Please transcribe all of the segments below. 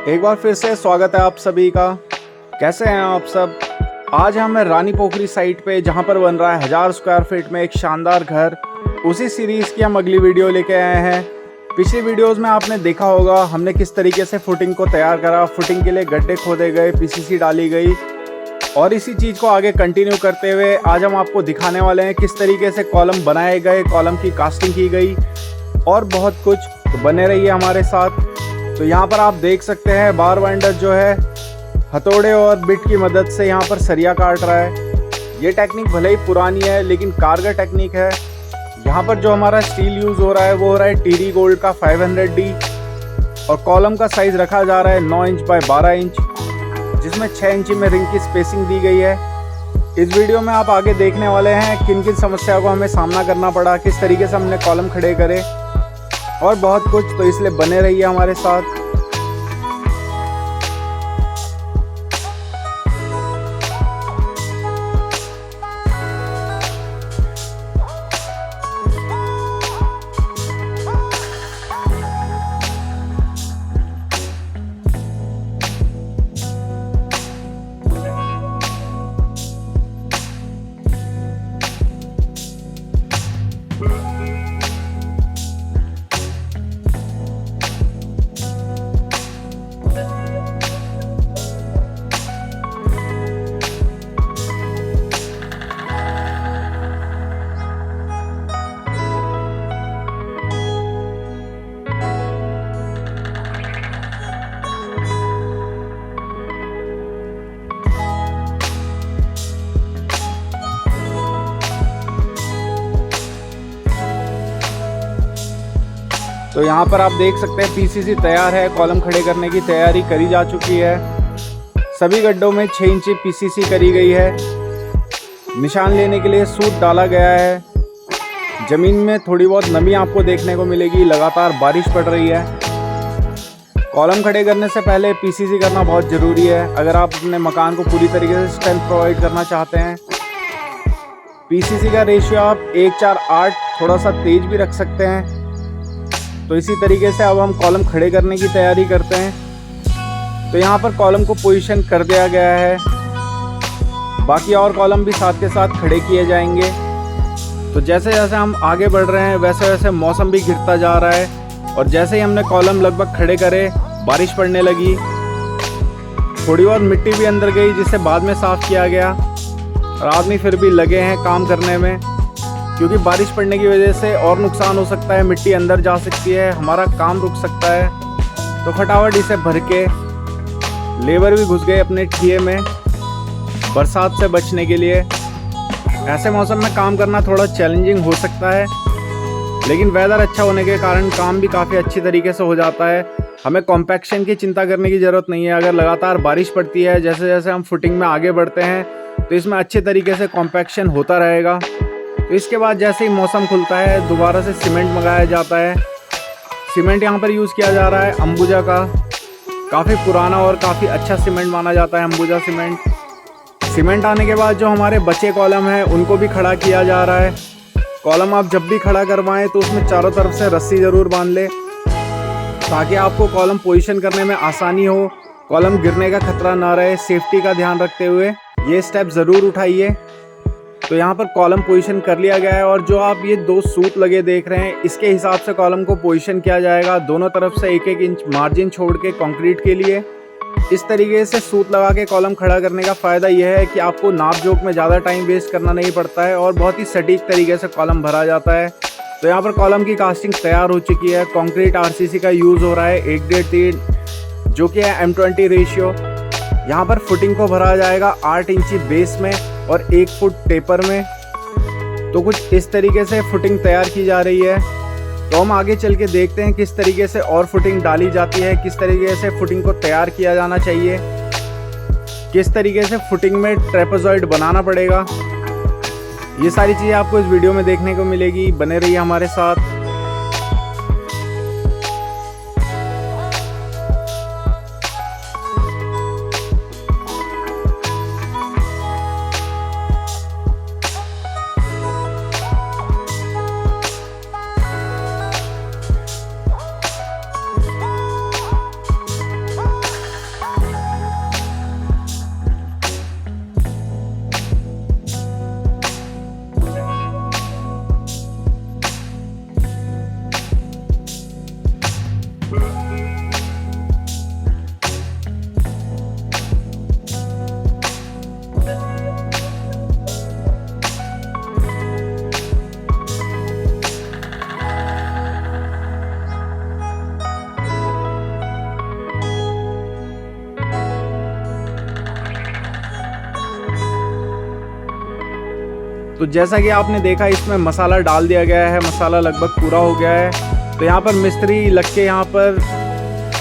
एक बार फिर से स्वागत है आप सभी का। कैसे हैं आप सब। आज हम हैं रानी पोखरी साइट पे, जहां पर बन रहा है 1000 स्क्वायर फीट में एक शानदार घर। उसी सीरीज़ की हम अगली वीडियो लेके आए हैं। पिछली वीडियोस में आपने देखा होगा हमने किस तरीके से फुटिंग को तैयार करा। फुटिंग के लिए गड्ढे खोदे गए, पीसीसी डाली गई, और इसी चीज़ को आगे कंटिन्यू करते हुए आज हम आपको दिखाने वाले हैं किस तरीके से कॉलम बनाए गए, कॉलम की कास्टिंग की गई और बहुत कुछ। तो बने रहिए हमारे साथ। तो यहाँ पर आप देख सकते हैं बार बाइंडर जो है हथौड़े और बिट की मदद से यहाँ पर सरिया काट रहा है। ये टेक्निक भले ही पुरानी है लेकिन कारगर टेक्निक है। यहाँ पर जो हमारा स्टील यूज़ हो रहा है वो हो रहा है टीडी गोल्ड का 500D, और कॉलम का साइज़ रखा जा रहा है 9 इंच बाय 12 इंच, जिसमें 6 इंच में रिंग की स्पेसिंग दी गई है। इस वीडियो में आप आगे देखने वाले हैं किन किन समस्याओं को हमें सामना करना पड़ा, किस तरीके से हमने कॉलम खड़े करे और बहुत कुछ। तो इसलिए बने रहिए हमारे साथ। तो यहाँ पर आप देख सकते हैं पीसीसी तैयार है, कॉलम खड़े करने की तैयारी करी जा चुकी है। सभी गड्ढों में 6 इंची पीसीसी करी गई है। निशान लेने के लिए सूत डाला गया है। ज़मीन में थोड़ी बहुत नमी आपको देखने को मिलेगी, लगातार बारिश पड़ रही है। कॉलम खड़े करने से पहले पीसीसी करना बहुत ज़रूरी है अगर आप अपने मकान को पूरी तरीके से स्ट्रेंथ प्रोवाइड करना चाहते हैं। पीसीसी का रेशियो आप 1:4:8 थोड़ा सा तेज भी रख सकते हैं। तो इसी तरीके से अब हम कॉलम खड़े करने की तैयारी करते हैं। तो यहाँ पर कॉलम को पोजीशन कर दिया गया है। बाकी और कॉलम भी साथ के साथ खड़े किए जाएंगे। तो जैसे जैसे हम आगे बढ़ रहे हैं वैसे वैसे मौसम भी गिरता जा रहा है, और जैसे ही हमने कॉलम लगभग खड़े करे बारिश पड़ने लगी। थोड़ी बहुत मिट्टी भी अंदर गई जिसे बाद में साफ़ किया गया, और आदमी फिर भी लगे हैं काम करने में, क्योंकि बारिश पड़ने की वजह से और नुकसान हो सकता है, मिट्टी अंदर जा सकती है, हमारा काम रुक सकता है। तो फटाफट इसे भर के लेबर भी घुस गए अपने ठिये में बरसात से बचने के लिए। ऐसे मौसम में काम करना थोड़ा चैलेंजिंग हो सकता है, लेकिन वेदर अच्छा होने के कारण काम भी काफ़ी अच्छी तरीके से हो जाता है। हमें कॉम्पैक्शन की चिंता करने की ज़रूरत नहीं है। अगर लगातार बारिश पड़ती है, जैसे जैसे हम फुटिंग में आगे बढ़ते हैं, तो इसमें अच्छे तरीके से कॉम्पैक्शन होता रहेगा। तो इसके बाद जैसे ही मौसम खुलता है दोबारा से सीमेंट मंगाया जाता है। सीमेंट यहाँ पर यूज़ किया जा रहा है अंबुजा का। काफ़ी पुराना और काफ़ी अच्छा सीमेंट माना जाता है अंबुजा सीमेंट। सीमेंट आने के बाद जो हमारे बचे कॉलम हैं उनको भी खड़ा किया जा रहा है। कॉलम आप जब भी खड़ा करवाएं तो उसमें चारों तरफ से रस्सी ज़रूर बांध लें, ताकि आपको कॉलम पोजीशन करने में आसानी हो, कॉलम गिरने का खतरा ना रहे। सेफ्टी का ध्यान रखते हुए ये स्टेप ज़रूर उठाइए। तो यहाँ पर कॉलम पोजीशन कर लिया गया है, और जो आप ये 2 सूत लगे देख रहे हैं इसके हिसाब से कॉलम को पोजीशन किया जाएगा। दोनों तरफ से 1-1 इंच मार्जिन छोड़ के कंक्रीट के लिए। इस तरीके से सूत लगा के कॉलम खड़ा करने का फ़ायदा यह है कि आपको नाप जोख में ज़्यादा टाइम वेस्ट करना नहीं पड़ता है, और बहुत ही सटीक तरीके से कॉलम भरा जाता है। तो यहाँ पर कॉलम की कास्टिंग तैयार हो चुकी है। कॉन्क्रीट RCC का यूज़ हो रहा है 1:3, जो कि है M20 रेशियो। यहाँ पर फुटिंग को भरा जाएगा 8 इंची बेस में और 1 फुट टेपर में। तो कुछ इस तरीके से फुटिंग तैयार की जा रही है। तो हम आगे चल के देखते हैं किस तरीके से और फुटिंग डाली जाती है, किस तरीके से फुटिंग को तैयार किया जाना चाहिए, किस तरीके से फुटिंग में ट्रेपेजॉइड बनाना पड़ेगा। ये सारी चीज़ें आपको इस वीडियो में देखने को मिलेगी। बने रहिए हमारे साथ। तो जैसा कि आपने देखा इसमें मसाला डाल दिया गया है, मसाला लगभग पूरा हो गया है। तो यहाँ पर मिस्त्री लग के यहाँ पर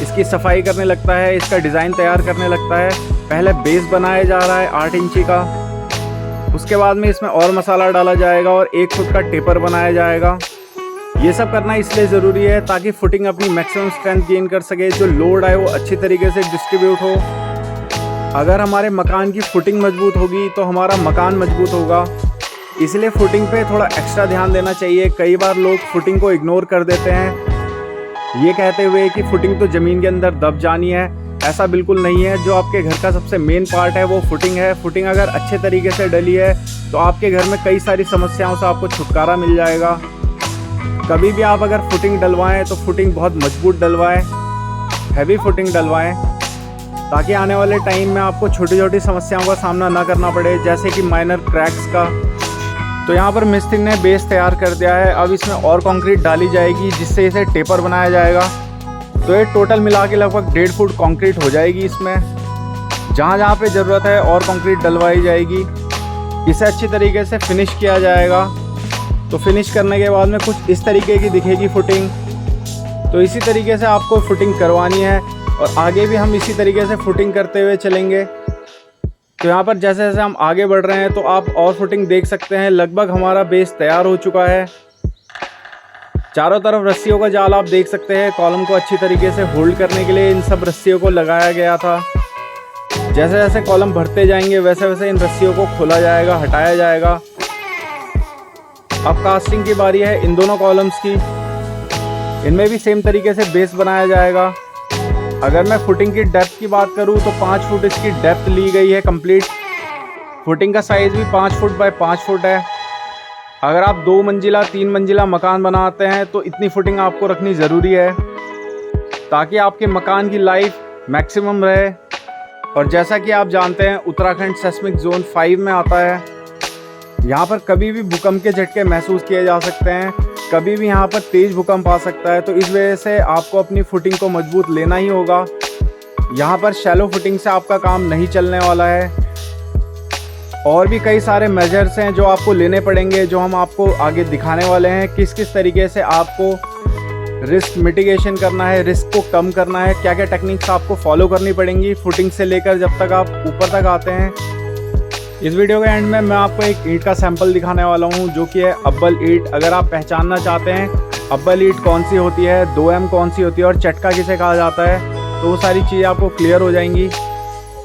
इसकी सफाई करने लगता है, इसका डिज़ाइन तैयार करने लगता है। पहले बेस बनाया जा रहा है 8 इंची का, उसके बाद में इसमें और मसाला डाला जाएगा और 1 फुट का टेपर बनाया जाएगा। ये सब करना इसलिए ज़रूरी है ताकि फुटिंग अपनी मैक्सिमम स्ट्रेंथ गेन कर सके, जो लोड आए वो अच्छी तरीके से डिस्ट्रीब्यूट हो। अगर हमारे मकान की फुटिंग मजबूत होगी तो हमारा मकान मजबूत होगा, इसलिए फुटिंग पे थोड़ा एक्स्ट्रा ध्यान देना चाहिए। कई बार लोग फुटिंग को इग्नोर कर देते हैं ये कहते हुए कि फुटिंग तो ज़मीन के अंदर दब जानी है। ऐसा बिल्कुल नहीं है। जो आपके घर का सबसे मेन पार्ट है वो फुटिंग है। फुटिंग अगर अच्छे तरीके से डली है तो आपके घर में कई सारी समस्याओं से आपको छुटकारा मिल जाएगा। कभी भी आप अगर फुटिंग डलवाएं तो फुटिंग बहुत मजबूत डलवाएं, हैवी फुटिंग डलवाएं, ताकि आने वाले टाइम में आपको छोटी छोटी समस्याओं का सामना ना करना पड़े, जैसे कि माइनर क्रैक्स का। तो यहाँ पर मिस्त्री ने बेस तैयार कर दिया है। अब इसमें और कंक्रीट डाली जाएगी जिससे इसे टेपर बनाया जाएगा। तो ये टोटल मिला के लगभग 1.5 फुट कंक्रीट हो जाएगी। इसमें जहाँ जहाँ पे ज़रूरत है और कंक्रीट डलवाई जाएगी। इसे अच्छी तरीके से फिनिश किया जाएगा। तो फिनिश करने के बाद में कुछ इस तरीके की दिखेगी फुटिंग। तो इसी तरीके से आपको फुटिंग करवानी है और आगे भी हम इसी तरीके से फुटिंग करते हुए चलेंगे। तो यहाँ पर जैसे जैसे हम आगे बढ़ रहे हैं तो आप और फुटिंग देख सकते हैं। लगभग हमारा बेस तैयार हो चुका है। चारों तरफ रस्सियों का जाल आप देख सकते हैं। कॉलम को अच्छी तरीके से होल्ड करने के लिए इन सब रस्सियों को लगाया गया था। जैसे जैसे कॉलम भरते जाएंगे वैसे वैसे इन रस्सियों को खोला जाएगा, हटाया जाएगा। अब कास्टिंग की बारी है इन दोनों कॉलम्स की। इनमें भी सेम तरीके से बेस बनाया जाएगा। अगर मैं फुटिंग की डेप्थ की बात करूं तो 5 फुट इसकी डेप्थ ली गई है कंप्लीट। फुटिंग का साइज़ भी 5 फुट बाय 5 फुट है। अगर आप 2 मंजिला 3 मंजिला मकान बनाते हैं तो इतनी फुटिंग आपको रखनी ज़रूरी है ताकि आपके मकान की लाइफ मैक्सिमम रहे। और जैसा कि आप जानते हैं उत्तराखंड सेस्मिक जोन 5 में आता है। यहाँ पर कभी भी भूकंप के झटके महसूस किए जा सकते हैं। कभी भी यहाँ पर तेज़ भूकंप आ सकता है। तो इस वजह से आपको अपनी फुटिंग को मजबूत लेना ही होगा। यहाँ पर शैलो फुटिंग से आपका काम नहीं चलने वाला है। और भी कई सारे मेजर्स हैं जो आपको लेने पड़ेंगे, जो हम आपको आगे दिखाने वाले हैं। किस किस तरीके से आपको रिस्क मिटिगेशन करना है, रिस्क को कम करना है, क्या क्या टेक्निक्स आपको फॉलो करनी पड़ेंगी फुटिंग से लेकर जब तक आप ऊपर तक आते हैं। इस वीडियो के एंड में मैं आपको एक ईंट का सैंपल दिखाने वाला हूं जो कि है अब्बल ईंट। अगर आप पहचानना चाहते हैं अब्बल ईंट कौन सी होती है, 2M कौन सी होती है और चटका किसे कहा जाता है, तो वो सारी चीज़ें आपको क्लियर हो जाएंगी।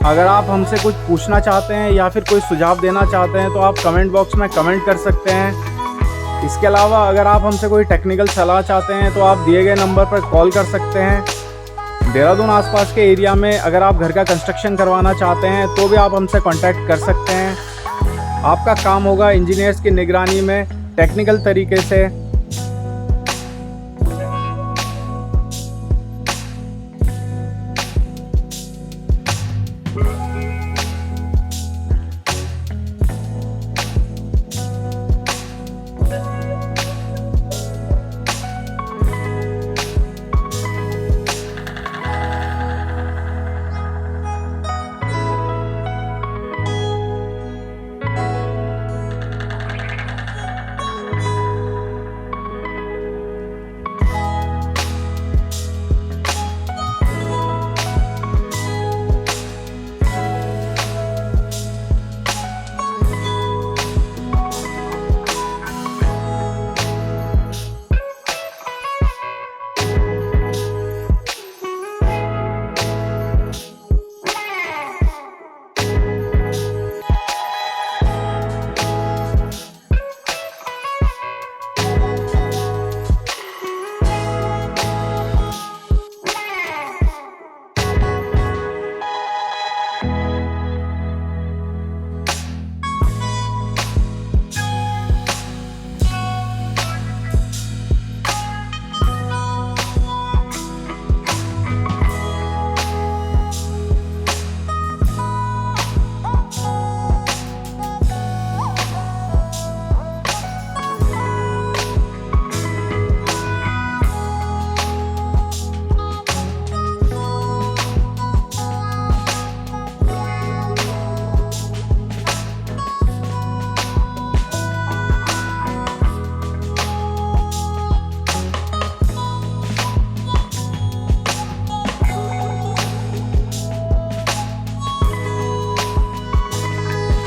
अगर आप हमसे कुछ पूछना चाहते हैं या फिर कोई सुझाव देना चाहते हैं तो आप कमेंट बॉक्स में कमेंट कर सकते हैं। इसके अलावा अगर आप हमसे कोई टेक्निकल सलाह चाहते हैं तो आप दिए गए नंबर पर कॉल कर सकते हैं। देहरादून आसपास के एरिया में अगर आप घर का कंस्ट्रक्शन करवाना चाहते हैं तो भी आप हमसे कांटेक्ट कर सकते हैं। आपका काम होगा इंजीनियर्स की निगरानी में टेक्निकल तरीके से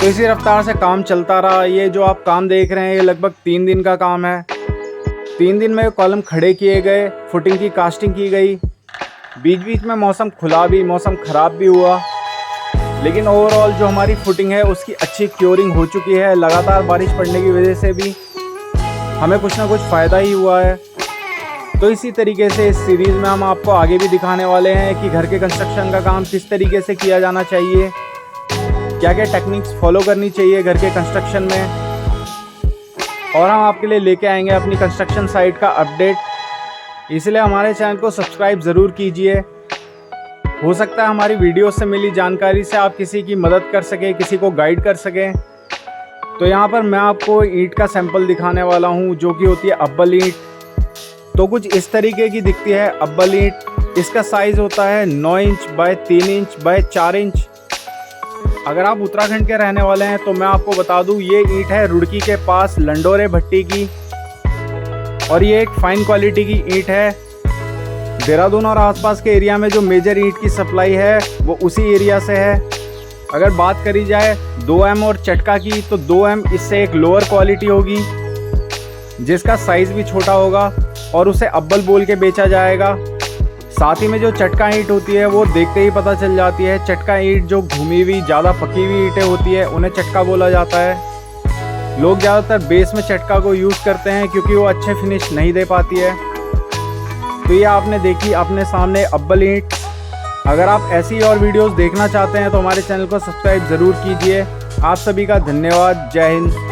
तो इसी रफ्तार से काम चलता रहा। ये जो आप काम देख रहे हैं ये लगभग 3 दिन का काम है। 3 दिन में कॉलम खड़े किए गए, फुटिंग की कास्टिंग की गई। बीच बीच में मौसम खुला भी, मौसम ख़राब भी हुआ, लेकिन ओवरऑल जो हमारी फुटिंग है उसकी अच्छी क्योरिंग हो चुकी है। लगातार बारिश पड़ने की वजह से भी हमें कुछ ना कुछ फ़ायदा ही हुआ है। तो इसी तरीके से इस सीरीज़ में हम आपको आगे भी दिखाने वाले हैं कि घर के कंस्ट्रक्शन का काम किस तरीके से किया जाना चाहिए, क्या क्या टेक्निक्स फॉलो करनी चाहिए घर के कंस्ट्रक्शन में, और हम आपके लिए लेके आएंगे अपनी कंस्ट्रक्शन साइट का अपडेट। इसलिए हमारे चैनल को सब्सक्राइब ज़रूर कीजिए। हो सकता है हमारी वीडियो से मिली जानकारी से आप किसी की मदद कर सकें, किसी को गाइड कर सकें। तो यहाँ पर मैं आपको ईंट का सैंपल दिखाने वाला हूँ जो कि होती है अब्बल ईंट। तो कुछ इस तरीके की दिखती है अब्बल ईंट। इसका साइज़ होता है 9 inch by 3 inch by 4 inch. अगर आप उत्तराखंड के रहने वाले हैं तो मैं आपको बता दूं ये ईंट है रुड़की के पास लंडोरे भट्टी की, और ये एक फाइन क्वालिटी की ईंट है। देहरादून और आसपास के एरिया में जो मेजर ईंट की सप्लाई है वो उसी एरिया से है। अगर बात करी जाए 2M और चटका की, तो 2M इससे एक लोअर क्वालिटी होगी जिसका साइज़ भी छोटा होगा और उसे अब्बल बोल के बेचा जाएगा। साथ ही में जो चटका ईंट होती है वो देखते ही पता चल जाती है। चटका ईंट जो घूमी हुई ज़्यादा पकी हुई ईंटें होती है उन्हें चटका बोला जाता है। लोग ज़्यादातर बेस में चटका को यूज़ करते हैं क्योंकि वो अच्छे फिनिश नहीं दे पाती है। तो ये आपने देखी अपने सामने अब्बल ईंट। अगर आप ऐसी और वीडियोस देखना चाहते हैं तो हमारे चैनल को सब्सक्राइब ज़रूर कीजिए। आप सभी का धन्यवाद। जय हिंद।